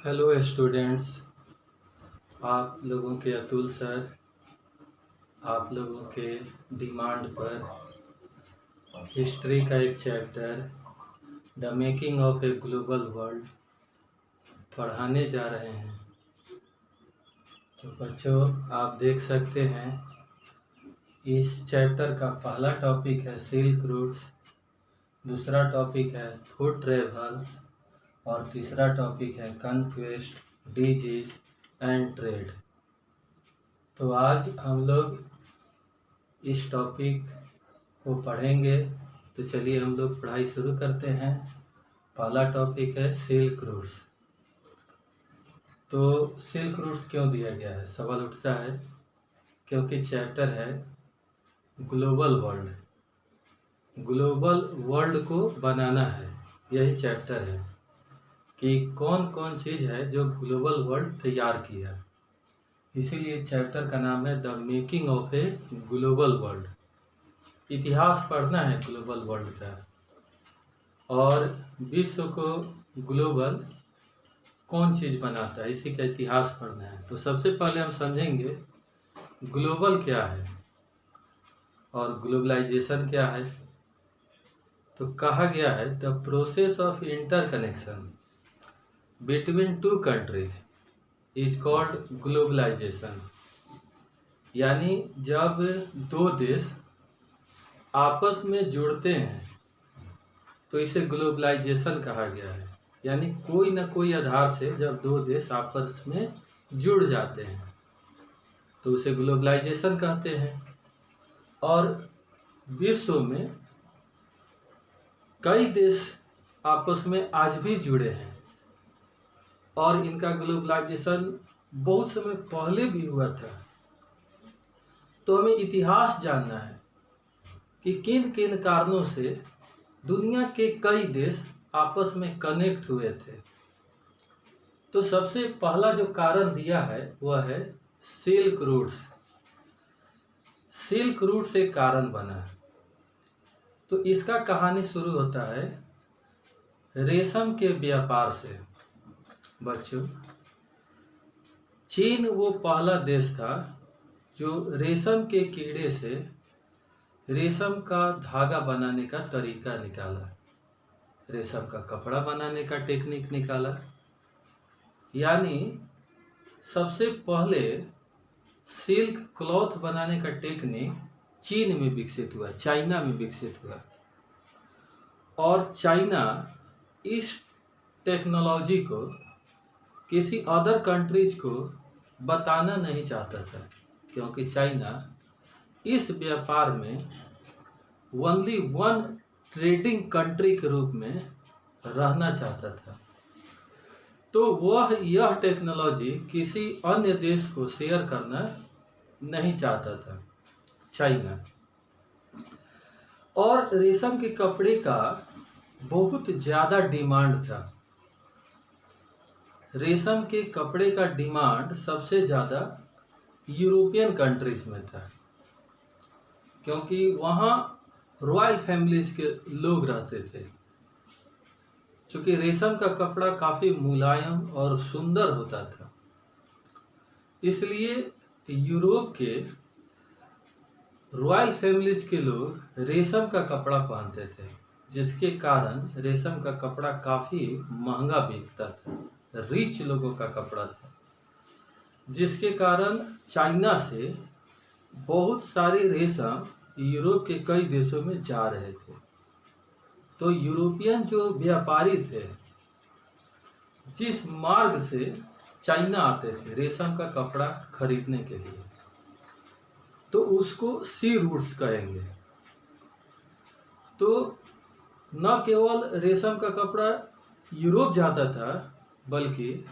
Hello students. आप लोगों के अतुल सर आप लोगों के डिमांड पर हिस्ट्री का एक chapter the making of a global world पढ़ाने जा रहे हैं। तो बच्चों, आप देख सकते हैं इस चैप्टर का पहला टॉपिक है सिल्क रूट्स, दूसरा टॉपिक है फूड ट्रेवल्स और तीसरा टॉपिक है कन्क्वेस्ट, डिजीज एंड ट्रेड। तो आज हम लोग इस टॉपिक को पढ़ेंगे। तो चलिए हम लोग पढ़ाई शुरू करते हैं। पहला टॉपिक है सिल्क रूट्स। तो सिल्क रूट्स क्यों दिया गया है, सवाल उठता है, क्योंकि चैप्टर है ग्लोबल वर्ल्ड। ग्लोबल वर्ल्ड को बनाना है, यही चैप्टर है कि कौन कौन चीज़ है जो ग्लोबल वर्ल्ड तैयार किया। इसीलिए चैप्टर का नाम है the making of a global world. इतिहास पढ़ना है ग्लोबल वर्ल्ड का, और विश्व को ग्लोबल कौन चीज़ बनाता है इसी का इतिहास पढ़ना है। तो सबसे पहले हम समझेंगे ग्लोबल क्या है और ग्लोबलाइजेशन क्या है। तो कहा गया है the process of interconnection between two countries is called globalisation. यानी जब दो देश आपस में जुड़ते हैं तो इसे ग्लोबलाइजेशन कहा गया है। यानी कोई ना कोई आधार से जब दो देश आपस में जुड़ जाते हैं तो उसे ग्लोबलाइजेशन कहते हैं। और विश्व में कई देश आपस में आज भी जुड़े हैं और इनका ग्लोबलाइजेशन बहुत समय पहले भी हुआ था। तो हमें इतिहास जानना है कि किन किन कारणों से दुनिया के कई देश आपस में कनेक्ट हुए थे। तो सबसे पहला जो कारण दिया है वह है सिल्क रूट्स। सिल्क रूट से कारण बना है। तो इसका कहानी शुरू होता है रेशम के व्यापार से। बच्चों, चीन वो पहला देश था जो रेशम के कीड़े से रेशम का धागा बनाने का तरीका निकाला, रेशम का कपड़ा बनाने का टेक्निक निकाला। यानी सबसे पहले सिल्क क्लॉथ बनाने का टेक्निक चीन में विकसित हुआ, चाइना में विकसित हुआ। और चाइना इस टेक्नोलॉजी को किसी अदर कंट्रीज को बताना नहीं चाहता था, क्योंकि चाइना इस व्यापार में ओनली वन ट्रेडिंग कंट्री के रूप में रहना चाहता था। तो वह यह टेक्नोलॉजी किसी अन्य देश को शेयर करना नहीं चाहता था, चाइना। और रेशम के कपड़े का बहुत ज़्यादा डिमांड था। रेशम के कपड़े का डिमांड सबसे ज़्यादा यूरोपियन कंट्रीज में था, क्योंकि वहाँ रॉयल फैमिलीज के लोग रहते थे। चूँकि रेशम का कपड़ा काफ़ी मुलायम और सुंदर होता था, इसलिए यूरोप के रॉयल फैमिलीज के लोग रेशम का कपड़ा पहनते थे, जिसके कारण रेशम का कपड़ा काफ़ी महंगा बिकता था, रिच लोगों का कपड़ा था। जिसके कारण चाइना से बहुत सारे रेशम यूरोप के कई देशों में जा रहे थे। तो यूरोपियन जो व्यापारी थे, जिस मार्ग से चाइना आते थे रेशम का कपड़ा खरीदने के लिए, तो उसको सी रूट्स कहेंगे। तो न केवल रेशम का कपड़ा यूरोप जाता था, बल्कि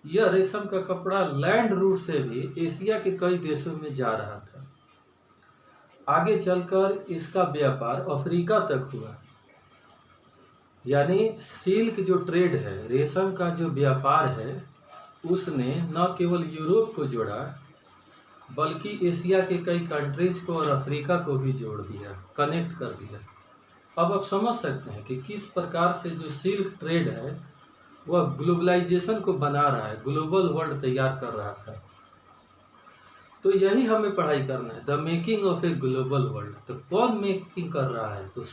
यह रेशम का कपड़ा लैंड रूट से भी एशिया के कई देशों में जा रहा था। आगे चलकर इसका व्यापार अफ्रीका तक हुआ। यानी सिल्क जो ट्रेड है, रेशम का जो व्यापार है, उसने न केवल यूरोप को जोड़ा, बल्कि एशिया के कई कंट्रीज को और अफ्रीका को भी जोड़ दिया, कनेक्ट कर दिया। अब आप समझ सकते हैं कि किस प्रकार से जो सिल्क ट्रेड है वह ग्लोबलाइजेशन को बना रहा है, ग्लोबल वर्ल्ड तैयार कर रहा था। तो यही हमें पढ़ाई करना है, the making of a global world. तो कौन मेकिंग कर रहा है? तो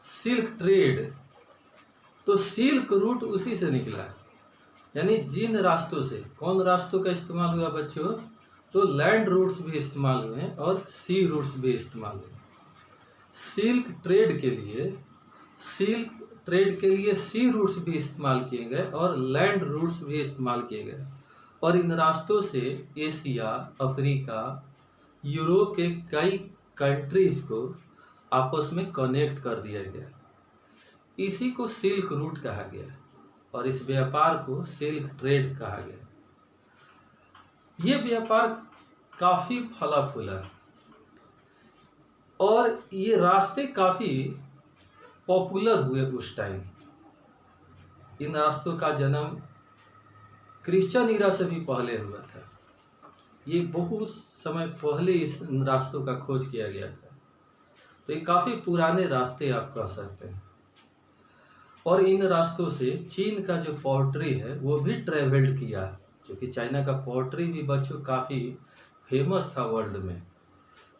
सिल्क ट्रेड। तो सिल्क रूट उसी से निकला है, यानी जिन रास्तों से, कौन रास्तों का इस्तेमाल हुआ बच्चों? तो लैंड रूट्स भी इस्तेमाल हुए और सी रूट्स भी इस्तेमाल हुए। सिल्क ट्रेड के लिए सी रूट्स भी इस्तेमाल किए गए और लैंड रूट्स भी इस्तेमाल किए गए, और इन रास्तों से एशिया, अफ्रीका, यूरोप के कई कंट्रीज को आपस में कनेक्ट कर दिया गया। इसी को सिल्क रूट कहा गया और इस व्यापार को सिल्क ट्रेड कहा गया। ये व्यापार काफ़ी फला फूला और ये रास्ते काफ़ी पॉपुलर हुए उस टाइम। इन रास्तों का जन्म क्रिश्चियन ईरा से भी पहले हुआ था। ये बहुत समय पहले इस रास्तों का खोज किया गया था। तो ये काफ़ी पुराने रास्ते आप कह सकते हैं। और इन रास्तों से चीन का जो पोट्री है वो भी ट्रेवल्ड किया, क्योंकि चाइना का पोट्री भी बच्चों काफ़ी फेमस था वर्ल्ड में।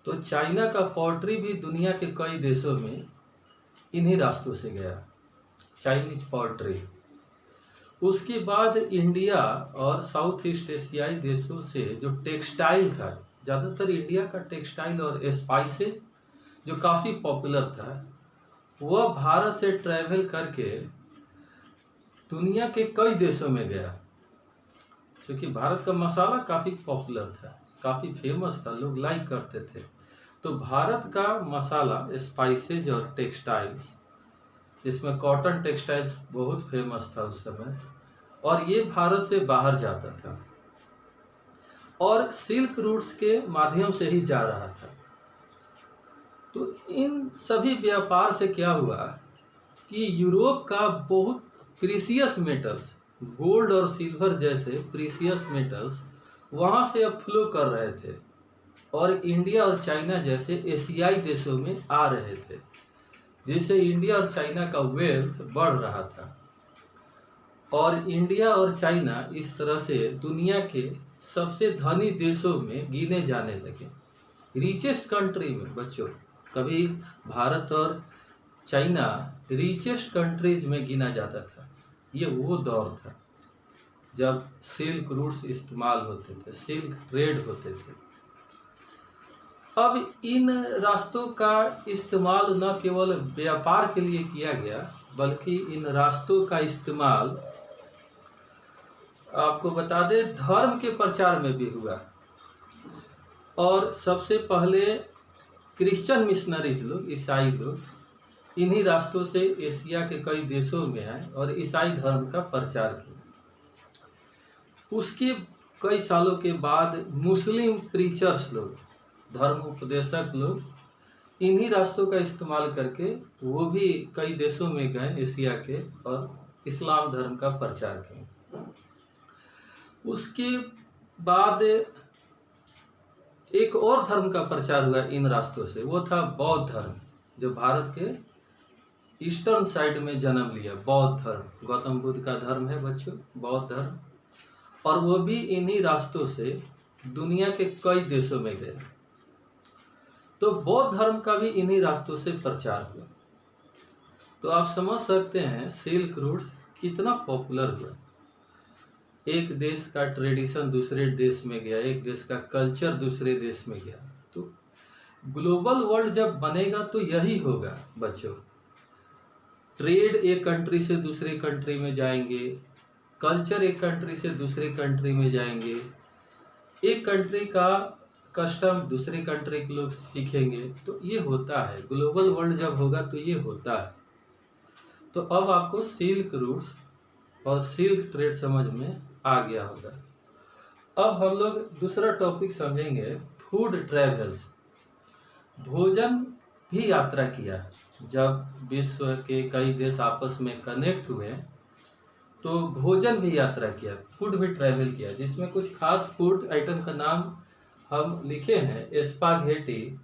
तो चाइना का पोट्री भी दुनिया के कई देशों में इन्हीं रास्तों से गया, चाइनीज पोट्री। उसके बाद इंडिया और साउथ ईस्ट एशियाई देशों से जो टेक्सटाइल था, ज़्यादातर इंडिया का टेक्सटाइल और स्पाइसेज जो काफ़ी पॉपुलर था, वह भारत से ट्रैवल करके दुनिया के कई देशों में गया। क्योंकि भारत का मसाला काफ़ी पॉपुलर था, काफ़ी फेमस था, लोग लाइक करते थे। तो भारत का मसाला, स्पाइसेज और टेक्सटाइल्स, जिसमें कॉटन टेक्सटाइल्स बहुत फेमस था उस समय, और ये भारत से बाहर जाता था और सिल्क रूट्स के माध्यम से ही जा रहा था। तो इन सभी व्यापार से क्या हुआ कि यूरोप का बहुत प्रीसियस मेटल्स, गोल्ड और सिल्वर जैसे प्रीसियस मेटल्स वहाँ से अब फ्लो कर रहे थे और इंडिया और चाइना जैसे एशियाई देशों में आ रहे थे, जिससे इंडिया और चाइना का वेल्थ बढ़ रहा था। और इंडिया और चाइना इस तरह से दुनिया के सबसे धनी देशों में गिने जाने लगे, रिचेस्ट कंट्री में। बच्चों, कभी भारत और चाइना रिचेस्ट कंट्रीज में गिना जाता था। ये वो दौर था जब सिल्क रूट्स इस्तेमाल होते थे, सिल्क ट्रेड होते थे। अब इन रास्तों का इस्तेमाल न केवल व्यापार के लिए किया गया, बल्कि इन रास्तों का इस्तेमाल, आपको बता दें, धर्म के प्रचार में भी हुआ। और सबसे पहले क्रिश्चियन मिशनरीज लोग, ईसाई लोग, इन्हीं रास्तों से एशिया के कई देशों में आए और ईसाई धर्म का प्रचार किया। उसके कई सालों के बाद मुस्लिम प्रीचर्स लोग, धर्म उपदेशक लोग, इन्हीं रास्तों का इस्तेमाल करके वो भी कई देशों में गए एशिया के और इस्लाम धर्म का प्रचार किया। उसके बाद एक और धर्म का प्रचार हुआ इन रास्तों से, वो था बौद्ध धर्म, जो भारत के ईस्टर्न साइड में जन्म लिया। बौद्ध धर्म गौतम बुद्ध का धर्म है बच्चों, बौद्ध धर्म, और वो भी इन्हीं रास्तों से दुनिया के कई देशों में गए। तो बौद्ध धर्म का भी इन्हीं रास्तों से प्रचार हुआ। तो आप समझ सकते हैं सिल्क रूट्स कितना पॉपुलर हुआ। एक देश का ट्रेडिशन दूसरे देश में गया, एक देश का कल्चर दूसरे देश में गया। तो ग्लोबल वर्ल्ड जब बनेगा तो यही होगा बच्चों। ट्रेड एक कंट्री से दूसरे कंट्री में जाएंगे, कल्चर एक कंट्री से दूसरे कंट्री में जाएंगे, एक कंट्री का कस्टम दूसरे कंट्री के लोग सीखेंगे। तो ये होता है, ग्लोबल वर्ल्ड जब होगा तो ये होता है। तो अब आपको सिल्क रूट्स और सिल्क ट्रेड समझ में आ गया होगा। अब हम लोग दूसरा टॉपिक समझेंगे, फूड ट्रेवल्स। भोजन भी यात्रा किया। जब विश्व के कई देश आपस में कनेक्ट हुए तो भोजन भी यात्रा किया, फूड भी ट्रैवल किया, जिसमें कुछ खास फूड आइटम का नाम हम लिखे हैं, स्पाघेटी,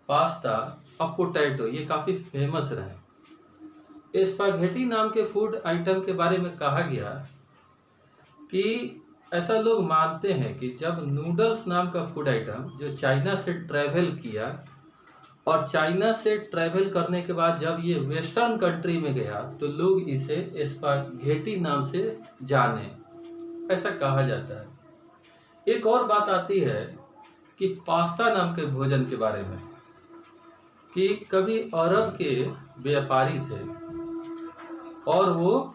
पास्ता और पोटैटो। ये काफ़ी फेमस रहे। स्पाघेटी नाम के फूड आइटम के बारे में कहा गया कि ऐसा लोग मानते हैं कि जब नूडल्स नाम का फूड आइटम जो चाइना से ट्रैवल किया और चाइना से ट्रैवल करने के बाद जब ये वेस्टर्न कंट्री में गया तो लोग इसे स्पाघेटी नाम से जाने, ऐसा कहा जाता है। एक और बात आती है कि पास्ता नाम के भोजन के बारे में, कि कभी अरब के व्यापारी थे और वो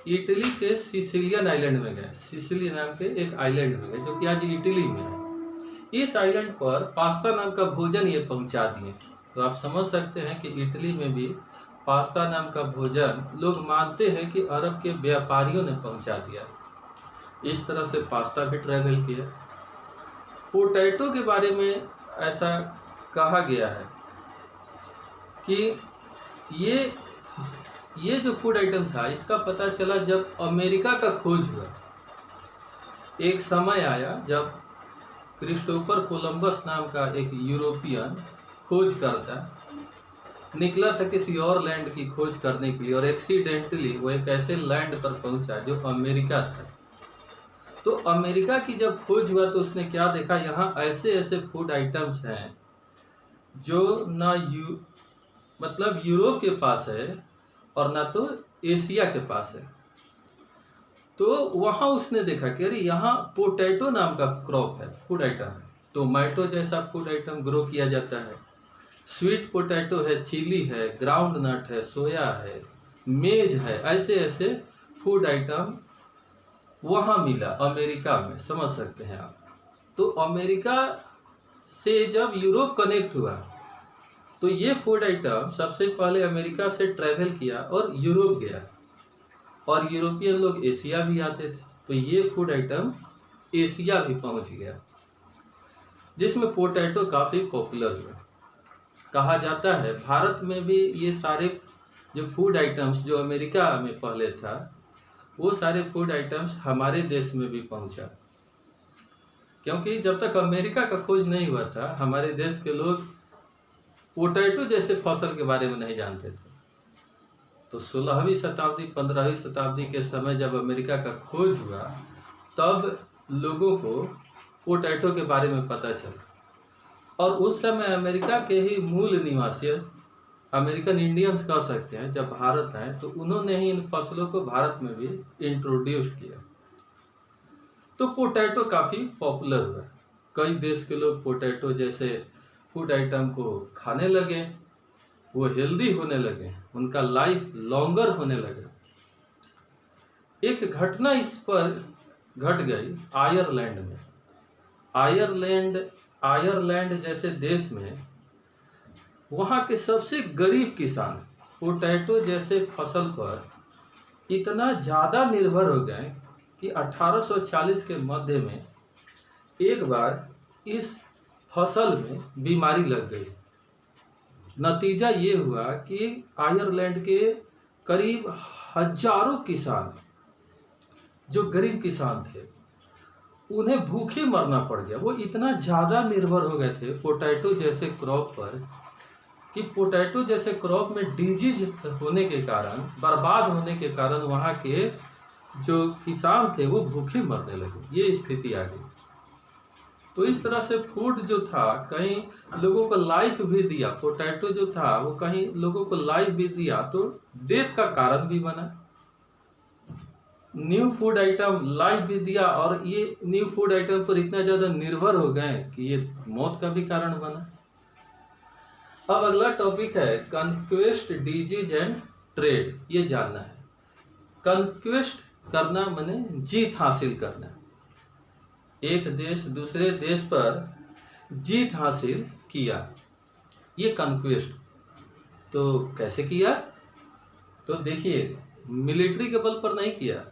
इटली के सिसिलियन आइलैंड में गए। सिसिली नाम के एक आइलैंड में गए जो कि आज इटली में है। इस आइलैंड पर पास्ता नाम का भोजन ये पहुंचा दिए। तो आप समझ सकते हैं कि इटली में भी पास्ता नाम का भोजन लोग मानते हैं कि अरब के व्यापारियों ने पहुंचा दिया। इस तरह से पास्ता भी ट्रैवल किया। पोटैटो के बारे में ऐसा कहा गया है कि ये जो फूड आइटम था इसका पता चला जब अमेरिका का खोज हुआ। एक समय आया जब क्रिस्टोफर कोलंबस नाम का एक यूरोपियन खोजकर्ता निकला था किसी और लैंड की खोज करने के लिए, और एक्सीडेंटली वो एक ऐसे लैंड पर पहुंचा जो अमेरिका था। तो अमेरिका की जब खोज हुआ तो उसने क्या देखा, यहाँ ऐसे ऐसे फूड आइटम्स हैं जो ना मतलब यूरोप के पास है और ना तो एशिया के पास है। तो वहाँ उसने देखा कि अरे यहाँ पोटैटो नाम का क्रॉप है, फूड आइटम है। टोमेटो जैसा फूड आइटम ग्रो किया जाता है, स्वीट पोटैटो है, चिली है, ग्राउंड नट है, सोया है, मेज है, ऐसे ऐसे फूड आइटम वहाँ मिला अमेरिका में, समझ सकते हैं आप। तो अमेरिका से जब यूरोप कनेक्ट हुआ तो ये फूड आइटम सबसे पहले अमेरिका से ट्रैवल किया और यूरोप गया, और यूरोपियन लोग एशिया भी आते थे। तो ये फूड आइटम एशिया भी पहुंच गया, जिसमें पोटैटो काफ़ी पॉपुलर हुआ। कहा जाता है भारत में भी ये सारे जो फूड आइटम्स जो अमेरिका में पहले था वो सारे फूड आइटम्स हमारे देश में भी पहुंचा, क्योंकि जब तक अमेरिका का खोज नहीं हुआ था हमारे देश के लोग पोटैटो जैसे फसल के बारे में नहीं जानते थे। तो 16वीं शताब्दी 15वीं शताब्दी के समय जब अमेरिका का खोज हुआ तब लोगों को पोटैटो के बारे में पता चला, और उस समय अमेरिका के ही मूल निवासी अमेरिकन इंडियंस कह सकते हैं जब भारत आए तो उन्होंने ही इन फसलों को भारत में भी इंट्रोड्यूस किया। तो पोटैटो काफ़ी पॉपुलर हुआ, कई देश के लोग पोटैटो जैसे फूड आइटम को खाने लगे, वो हेल्दी होने लगे, उनका लाइफ लॉन्गर होने लगा। एक घटना इस पर घट गई आयरलैंड में। आयरलैंड जैसे देश में वहाँ के सबसे गरीब किसान पोटैटो जैसे फसल पर इतना ज़्यादा निर्भर हो गए कि 1840 के मध्य में एक बार इस फसल में बीमारी लग गई। नतीजा ये हुआ कि आयरलैंड के करीब हजारों किसान जो गरीब किसान थे उन्हें भूखे मरना पड़ गया। वो इतना ज़्यादा निर्भर हो गए थे पोटैटो जैसे क्रॉप पर कि पोटैटो जैसे क्रॉप में डिजीज होने के कारण, बर्बाद होने के कारण वहाँ के जो किसान थे वो भूखे मरने लगे। ये स्थिति आ गई। तो इस तरह से फूड जो था कहीं लोगों को लाइफ भी दिया, पोटैटो जो था वो कहीं लोगों को लाइफ भी दिया तो डेथ का कारण भी बना। न्यू फूड आइटम लाइफ भी दिया और ये न्यू फूड आइटम पर इतना ज़्यादा निर्भर हो गए कि ये मौत का भी कारण बना। अब अगला टॉपिक है कन्क्वेस्ट, डिजीज एंड ट्रेड। ये जानना है। कन्क्वेस्ट करना माने जीत हासिल करना, एक देश दूसरे देश पर जीत हासिल किया, ये कन्क्वेस्ट। तो कैसे किया? तो देखिए, मिलिट्री के बल पर नहीं किया,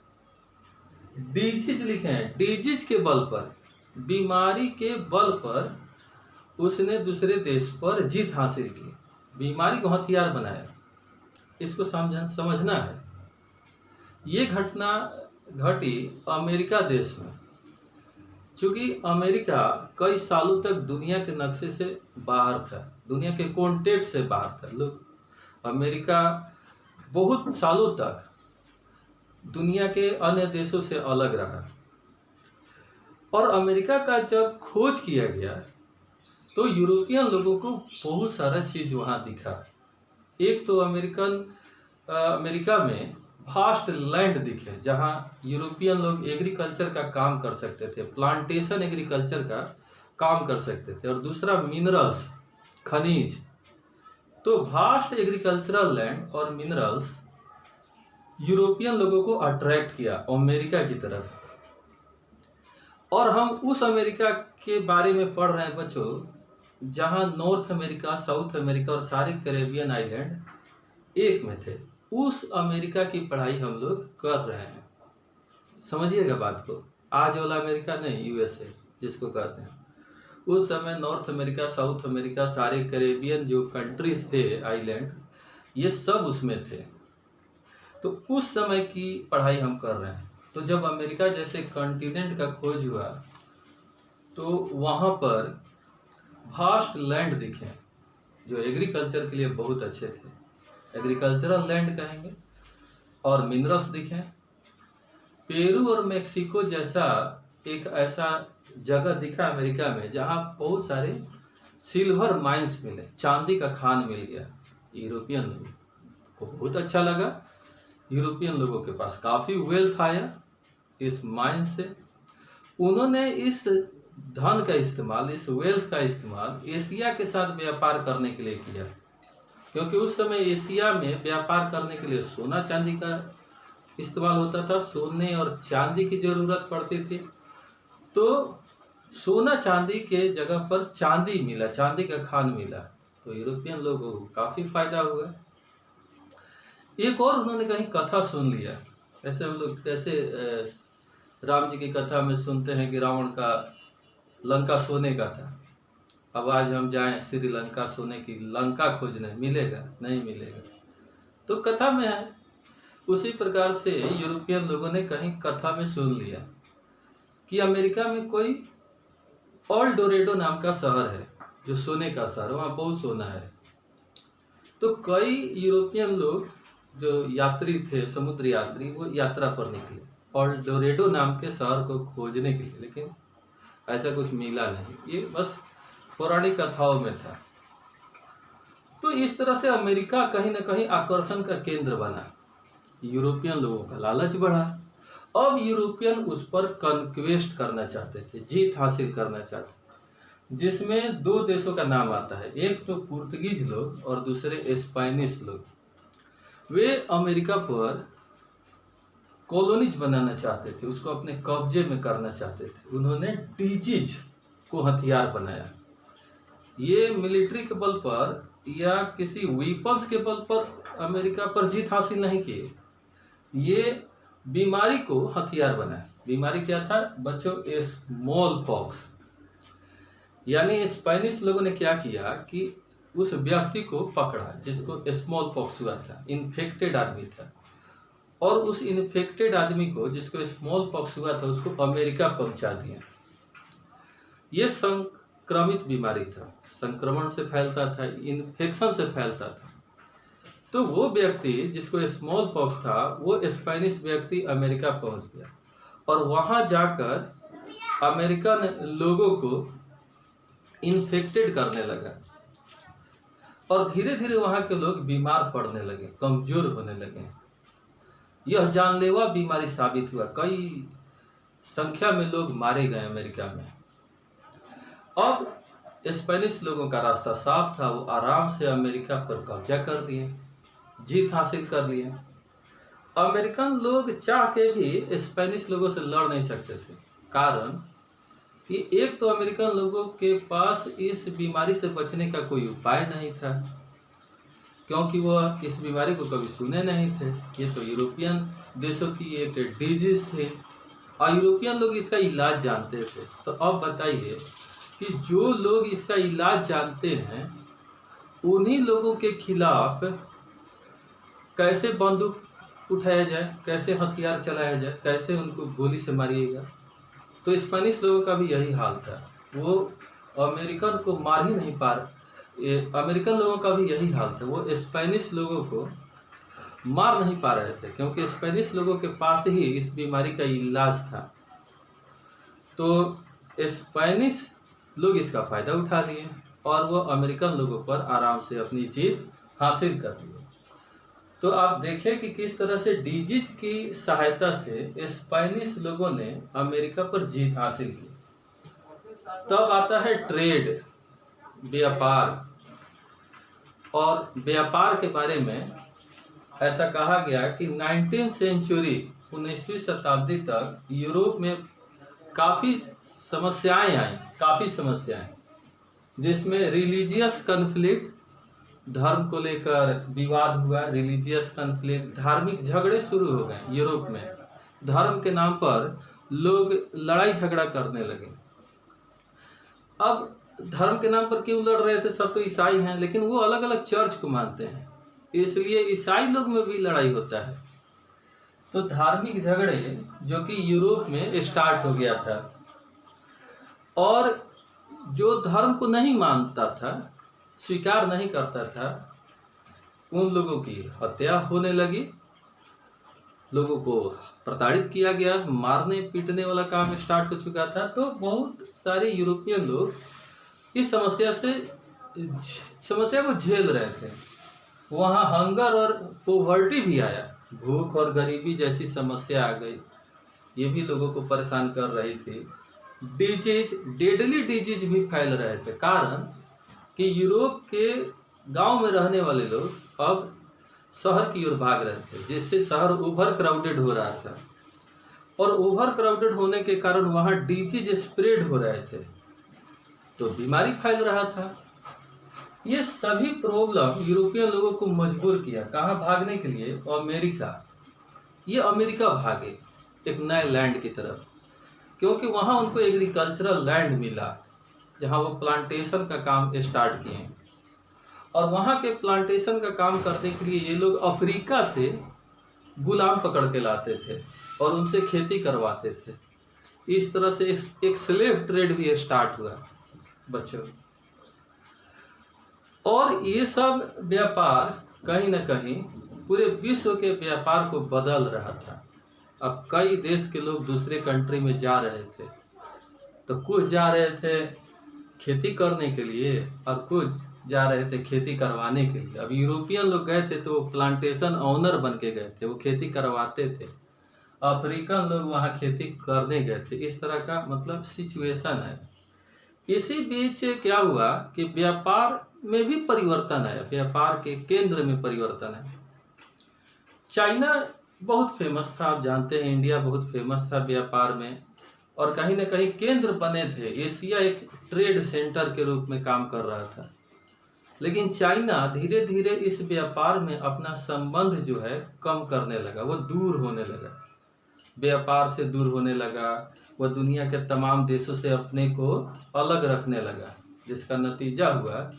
डिजीज लिखे हैं, डिजीज के बल पर, बीमारी के बल पर उसने दूसरे देश पर जीत हासिल की, बीमारी को हथियार बनाया। इसको समझना है। ये घटना घटी अमेरिका देश में। चूँकि अमेरिका कई सालों तक दुनिया के नक्शे से बाहर था, दुनिया के कॉन्टेक्ट से बाहर था। लोग अमेरिका बहुत सालों तक दुनिया के अन्य देशों से अलग रहा। और अमेरिका का जब खोज किया गया तो यूरोपियन लोगों को बहुत सारा चीज़ वहाँ दिखा। एक तो अमेरिका में वास्ट लैंड दिखे जहाँ यूरोपियन लोग एग्रीकल्चर का काम कर सकते थे, प्लांटेशन एग्रीकल्चर का काम कर सकते थे। और दूसरा मिनरल्स, खनिज। तो वास्ट एग्रीकल्चरल लैंड और मिनरल्स यूरोपियन लोगों को अट्रैक्ट किया अमेरिका की तरफ। और हम उस अमेरिका के बारे में पढ़ रहे हैं बच्चों जहां नॉर्थ अमेरिका, साउथ अमेरिका और सारे कैरेबियन आइलैंड एक में थे। उस अमेरिका की पढ़ाई हम लोग कर रहे हैं। समझिएगा बात को। आज वाला अमेरिका नहीं, यूएसए जिसको कहते हैं। उस समय नॉर्थ अमेरिका, साउथ अमेरिका, सारे कैरेबियन जो कंट्रीज थे, आइलैंड, ये सब उसमें थे। तो उस समय की पढ़ाई हम कर रहे हैं। तो जब अमेरिका जैसे कॉन्टिनेंट का खोज हुआ तो वहाँ पर वास्ट लैंड दिखे जो एग्रीकल्चर के लिए बहुत अच्छे थे, एग्रीकल्चरल लैंड कहेंगे। और मिनरल्स दिखे। पेरू और मेक्सिको जैसा एक ऐसा जगह दिखा अमेरिका में जहाँ बहुत सारे सिल्वर माइंस मिले, चांदी का खान मिल गया। यूरोपियन को बहुत अच्छा लगा। यूरोपियन लोगों के पास काफ़ी वेल्थ आया इस माइन से। उन्होंने इस धन का इस्तेमाल, इस वेल्थ का इस्तेमाल एशिया के साथ व्यापार करने के लिए किया, क्योंकि उस समय एशिया में व्यापार करने के लिए सोना चांदी का इस्तेमाल होता था। सोने और चांदी की ज़रूरत पड़ती थी। तो सोना चांदी के जगह पर चांदी मिला, चांदी का खान मिला। तो यूरोपियन लोगों को काफ़ी फायदा हुआ। एक और उन्होंने कहीं कथा सुन लिया। ऐसे हम लोग कैसे राम जी की कथा में सुनते हैं कि रावण का लंका सोने का था। अब आज हम जाएं श्रीलंका सोने की लंका खोजने, मिलेगा? नहीं मिलेगा। तो कथा में है। उसी प्रकार से यूरोपियन लोगों ने कहीं कथा में सुन लिया कि अमेरिका में कोई एल डोरेडो नाम का शहर है जो सोने का शहर, वहाँ बहुत सोना है। तो कई यूरोपियन लोग जो यात्री थे, समुद्र यात्री, वो यात्रा पर निकले एल डोरेडो नाम के शहर को खोजने के लिए, लेकिन ऐसा कुछ मिला नहीं। ये बस पौराणिक कथाओं में था। तो इस तरह से अमेरिका कहीं ना कहीं आकर्षण का केंद्र बना। यूरोपियन लोगों का लालच बढ़ा। अब यूरोपियन उस पर कन्क्वेस्ट करना चाहते थे, जीत हासिल करना चाहते थे, जिसमें दो देशों का नाम आता है। एक तो पुर्तगीज लोग और दूसरे स्पेनिश लोग। वे अमेरिका पर कॉलोनीज बनाना चाहते थे, उसको अपने कब्जे में करना चाहते थे। उन्होंने डीजीज को हथियार बनाया। ये मिलिट्री के बल पर या किसी वीपन्स के बल पर अमेरिका पर जीत हासिल नहीं किए। ये बीमारी को हथियार बनाया। बीमारी क्या था बच्चों? Small pox. यानी स्पेनिश लोगों ने क्या किया कि उस व्यक्ति को पकड़ा जिसको स्मॉल पॉक्स हुआ था, इन्फेक्टेड आदमी था, और उस इन्फेक्टेड आदमी को जिसको स्मॉल पॉक्स हुआ था उसको अमेरिका पहुंचा दिया। ये संक्रमित बीमारी था, संक्रमण से फैलता था, इन्फेक्शन से फैलता था। तो वो व्यक्ति जिसको स्मॉल पॉक्स था वो स्पेनिश व्यक्ति अमेरिका पहुंच गया और वहां जाकर अमेरिकन लोगों को इन्फेक्टेड करने लगा। और धीरे धीरे वहाँ के लोग बीमार पड़ने लगे, कमजोर होने लगे। यह जानलेवा बीमारी साबित हुआ। कई संख्या में लोग मारे गए अमेरिका में। अब स्पेनिश लोगों का रास्ता साफ था। वो आराम से अमेरिका पर कब्जा कर लिए, जीत हासिल कर लिए। अमेरिकन लोग चाह के भी स्पेनिश लोगों से लड़ नहीं सकते थे। कारण कि एक तो अमेरिकन लोगों के पास इस बीमारी से बचने का कोई उपाय नहीं था, क्योंकि वह इस बीमारी को कभी सुने नहीं थे। ये तो यूरोपियन देशों की एक डिजीज थी और यूरोपियन लोग इसका इलाज जानते थे। तो अब बताइए कि जो लोग इसका इलाज जानते हैं उन्हीं लोगों के खिलाफ कैसे बंदूक उठाया जाए, कैसे हथियार चलाया जाए, कैसे उनको गोली से मारिएगा। तो स्पेनिश लोगों का भी यही हाल था। वो अमेरिकन को मार ही नहीं पा रहे। अमेरिकन लोगों का भी यही हाल था। वो स्पेनिश लोगों को मार नहीं पा रहे थे, क्योंकि स्पेनिश लोगों के पास ही इस बीमारी का इलाज था। तो स्पेनिश लोग इसका फ़ायदा उठा लिए और वो अमेरिकन लोगों पर आराम से अपनी जीत हासिल कर लिए। तो आप देखें कि किस तरह से डिजीज की सहायता से स्पेनिश लोगों ने अमेरिका पर जीत हासिल की। तब आता है ट्रेड, व्यापार। और व्यापार के बारे में ऐसा कहा गया कि 19वीं सेंचुरी 19वीं शताब्दी तक यूरोप में काफ़ी समस्याएं, जिसमें रिलीजियस कन्फ्लिक्ट, धर्म को लेकर विवाद हुआ, रिलीजियस कन्फ्लिक्ट, धार्मिक झगड़े शुरू हो गए यूरोप में। धर्म के नाम पर लोग लड़ाई झगड़ा करने लगे। अब धर्म के नाम पर क्यों लड़ रहे थे? सब तो ईसाई हैं, लेकिन वो अलग अलग चर्च को मानते हैं, इसलिए ईसाई लोग में भी लड़ाई होता है। तो धार्मिक झगड़े जो कि यूरोप में स्टार्ट हो गया था, और जो धर्म को नहीं मानता था, स्वीकार नहीं करता था, उन लोगों की हत्या होने लगी, लोगों को प्रताड़ित किया गया, मारने पीटने वाला काम स्टार्ट हो चुका था। तो बहुत सारे यूरोपियन लोग इस समस्या को झेल रहे थे। वहाँ हंगर और पोवर्टी भी आया, भूख और गरीबी जैसी समस्या आ गई, ये भी लोगों को परेशान कर रही थी। डेडली डिजीज भी फैल रहे थे, कारण कि यूरोप के गांव में रहने वाले लोग अब शहर की ओर भाग रहे थे, जिससे शहर ओवर क्राउडेड हो रहा था, और ओवर क्राउडेड होने के कारण वहाँ डिजीज स्प्रेड हो रहे थे, तो बीमारी फैल रहा था। ये सभी प्रॉब्लम यूरोपियन लोगों को मजबूर किया कहाँ भागने के लिए? अमेरिका। ये अमेरिका भागे एक नए लैंड की तरफ, क्योंकि वहाँ उनको एग्रीकल्चरल लैंड मिला, जहाँ वो प्लांटेशन का काम स्टार्ट किए। और वहाँ के प्लांटेशन का काम करने के लिए ये लोग अफ्रीका से गुलाम पकड़ के लाते थे और उनसे खेती करवाते थे। इस तरह से एक स्लेव ट्रेड भी स्टार्ट हुआ बच्चों। और ये सब व्यापार कहीं ना कहीं पूरे विश्व के व्यापार को बदल रहा था। अब कई देश के लोग दूसरे कंट्री में जा रहे थे, तो कुछ जा रहे थे खेती करने के लिए और कुछ जा रहे थे खेती करवाने के लिए। अब यूरोपियन लोग गए थे तो वो प्लांटेशन ओनर बन के गए थे, वो खेती करवाते थे। अफ्रीकन लोग वहाँ खेती करने गए थे। इस तरह का मतलब सिचुएशन है। इसी बीच क्या हुआ कि व्यापार में भी परिवर्तन है, व्यापार के केंद्र में परिवर्तन है। चाइना बहुत फेमस था, आप जानते हैं, इंडिया बहुत फेमस था व्यापार में, और कहीं ना कहीं केंद्र बने थे। एशिया एक ट्रेड सेंटर के रूप में काम कर रहा था, लेकिन चाइना धीरे धीरे इस व्यापार में अपना संबंध जो है कम करने लगा, वो दूर होने लगा, व्यापार से दूर होने लगा, वह दुनिया के तमाम देशों से अपने को अलग रखने लगा, जिसका नतीजा हुआ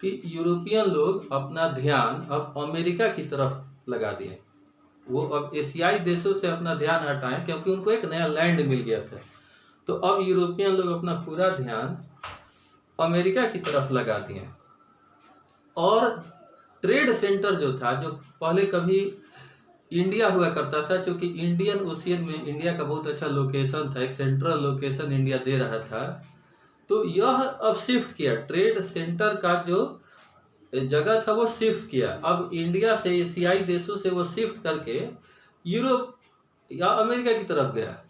कि यूरोपियन लोग अपना ध्यान अब अमेरिका की तरफ लगा दिए। वो अब एशियाई देशों से अपना ध्यान हटाएं, क्योंकि उनको एक नया लैंड मिल गया था। तो अब यूरोपियन लोग अपना पूरा ध्यान अमेरिका की तरफ लगा दिए। और ट्रेड सेंटर जो था, जो पहले कभी इंडिया हुआ करता था, क्योंकि इंडियन ओशियन में इंडिया का बहुत अच्छा लोकेशन था, एक सेंट्रल लोकेशन इंडिया दे रहा था, तो यह अब शिफ्ट किया, ट्रेड सेंटर का जो जगह था वो शिफ्ट किया। अब इंडिया से एशियाई देशों से वो शिफ्ट करके यूरोप या अमेरिका की तरफ गया,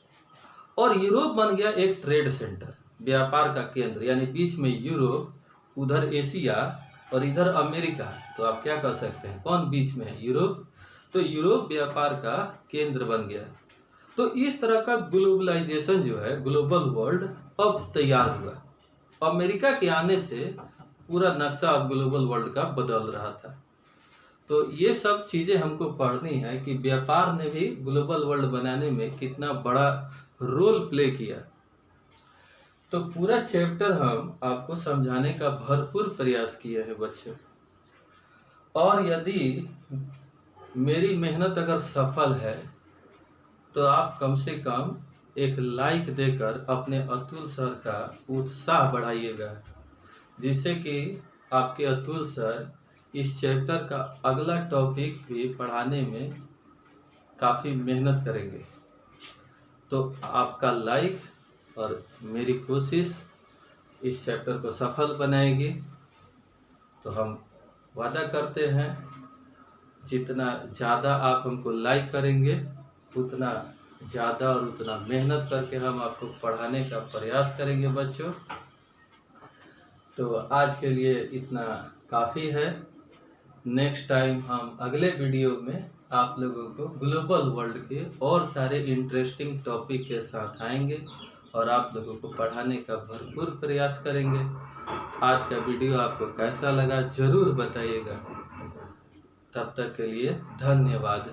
और यूरोप बन गया एक ट्रेड सेंटर, व्यापार का केंद्र। यानी बीच में यूरोप, उधर एशिया और इधर अमेरिका। तो आप क्या कर सकते हैं, कौन बीच में है? यूरोप। तो यूरोप व्यापार का केंद्र बन गया। तो इस तरह का ग्लोबलाइजेशन जो है, ग्लोबल वर्ल्ड अब तैयार हुआ। अमेरिका के आने से पूरा नक्शा अब ग्लोबल वर्ल्ड का बदल रहा था। तो ये सब चीज़ें हमको पढ़नी है कि व्यापार ने भी ग्लोबल वर्ल्ड बनाने में कितना बड़ा रोल प्ले किया। तो पूरा चैप्टर हम आपको समझाने का भरपूर प्रयास किए हैं बच्चों, और यदि मेरी मेहनत अगर सफल है तो आप कम से कम एक लाइक देकर अपने अतुल सर का उत्साह बढ़ाइएगा, जिससे कि आपके अतुल सर इस चैप्टर का अगला टॉपिक भी पढ़ाने में काफ़ी मेहनत करेंगे। तो आपका लाइक और मेरी कोशिश इस चैप्टर को सफल बनाएगी। तो हम वादा करते हैं जितना ज़्यादा आप हमको लाइक करेंगे उतना ज़्यादा और उतना मेहनत करके हम आपको पढ़ाने का प्रयास करेंगे बच्चों। तो आज के लिए इतना काफ़ी है। नेक्स्ट टाइम हम अगले वीडियो में आप लोगों को ग्लोबल वर्ल्ड के और सारे इंटरेस्टिंग टॉपिक के साथ आएंगे और आप लोगों को पढ़ाने का भरपूर प्रयास करेंगे। आज का वीडियो आपको कैसा लगा ज़रूर बताइएगा। तब तक के लिए धन्यवाद।